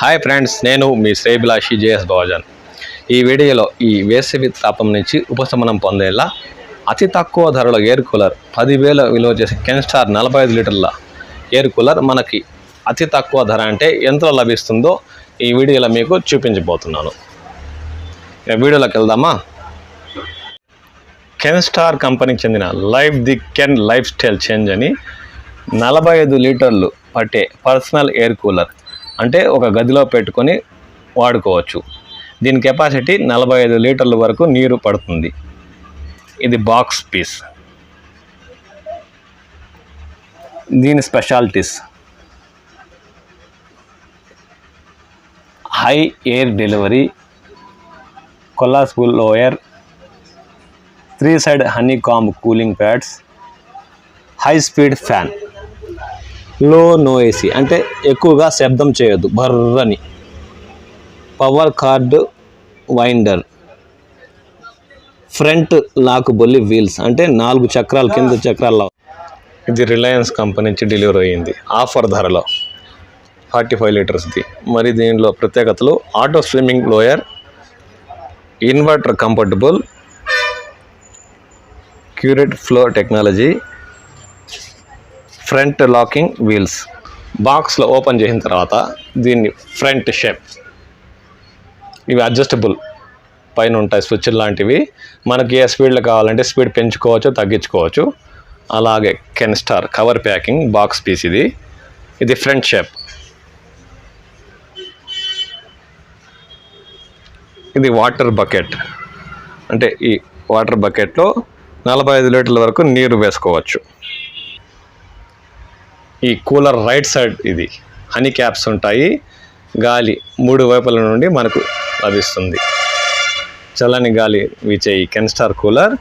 Hi friends, నేను మీ శ్రేయభిలాషి JS బవాజన్. ఈ వీడియోలో ఈ వేసవి తాపం నుంచి ఉపశమనం పొందేలా అతి తక్కువ ధరలో ఎయిర్ కూలర్ 10,000 విలువ చేసే కెన్స్టార్ 45 లీటర్ల ఎయిర్ కూలర్ మనకి అతి తక్కువ ధర అంటే ఎంతలో లభిస్తుందో ఈ వీడియోలో మీకు చూపించబోతున్నాను. వీడియోలోకి వెళ్దామా? కెన్స్టార్ కంపెనీకి చెందిన they can life style change అని 45 లీటర్లు పట్టే పర్సనల్ ఎయిర్ కూలర్, అంటే ఒక గదిలో పెట్టుకొని వాడుకోవచ్చు. దీని కెపాసిటీ 45 లీటర్ల వరకు నీరు పడుతుంది. ఇది బాక్స్ పీస్. దీని specialities: high air delivery, collapsible louver, 3 side honeycomb cooling pads, high speed fan, low noisy అంటే ఎక్కువగా శబ్దం చేయొద్దు, బర్రని, power cord winder, front lock బొల్లి వీల్స్ అంటే 4 చక్రాలు కింద చక్రాల్లో. ఇది రిలయన్స్ కంపెనీ నుంచి డెలివరీ అయ్యింది ఆఫర్ ధరలో 45 లీటర్స్ది. మరి దీనిలో ప్రత్యేకతలు: auto streaming louver, inverter comfortable, curate flow technology, front locking wheels. బాక్స్లో ఓపెన్ చేసిన తర్వాత దీన్ని ఫ్రంట్ షేప్, ఇవి అడ్జస్టబుల్ పైన ఉంటాయి స్విచ్ లాంటివి. మనకి ఏ స్పీడ్లో కావాలంటే స్పీడ్ పెంచుకోవచ్చు, తగ్గించుకోవచ్చు. అలాగే Kenstar cover packing box piece ఇది ఫ్రంట్ షేప్. ఇది వాటర్ బకెట్, అంటే ఈ వాటర్ బకెట్లో 45 లీటర్ల వరకు నీరు వేసుకోవచ్చు. ఈ కూలర్ రైట్ సైడ్ ఇది హనీ క్యాప్స్ ఉంటాయి. గాలి 3 వైపుల నుండి మనకు లభిస్తుంది. చల్లని గాలి వీచే ఈ కెన్స్టార్ కూలర్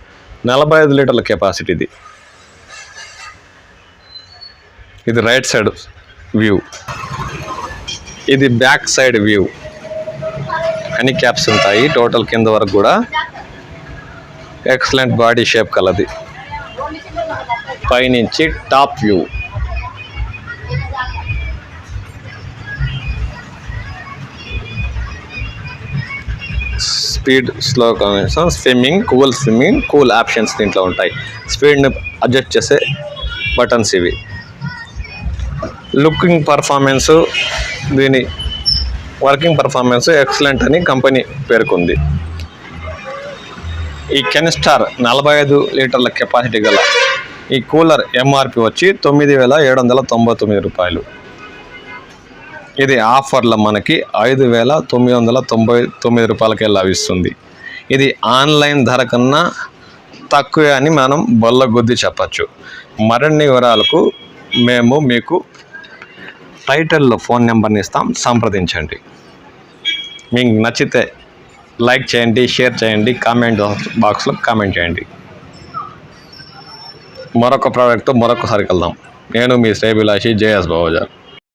45 లీటర్ల కెపాసిటీది. ఇది రైట్ సైడ్ వ్యూ. ఇది back side view. Honey caps ఉంటాయి టోటల్ కింద వరకు కూడా. ఎక్సలెంట్ బాడీ షేప్ కలది. పైనుంచి top view. Speed, slow connection, swimming, cool options దీంట్లో ఉంటాయి. స్పీడ్ని అడ్జస్ట్ చేసే బటన్స్ ఇవి. లుకింగ్ పర్ఫార్మెన్సు, దీని వర్కింగ్ పర్ఫార్మెన్స్ ఎక్సలెంట్ అని కంపెనీ పేర్కొంది. ఈ కెన్స్టార్ 45 లీటర్ల కెపాసిటీ గల ఈ కూలర్ ఎంఆర్పి వచ్చి 9,799 రూపాయలు. ఇది ఆఫర్లో మనకి 5,999 రూపాయలకే లభిస్తుంది. ఇది ఆన్లైన్ ధర కన్నా తక్కువే అని మనం బల్లగుద్ది చెప్పచ్చు. మరిన్ని వివరాలకు మేము మీకు టైటిల్లో ఫోన్ నెంబర్ని ఇస్తాం, సంప్రదించండి. మీకు నచ్చితే లైక్ చేయండి, షేర్ చేయండి, కామెంట్ బాక్స్లో కామెంట్ చేయండి. మరొక ప్రోడక్ట్తో మరొకసారి కలుద్దాం. నేను మీ శ్రేయభిలాషి జేఎస్ బవాజన్.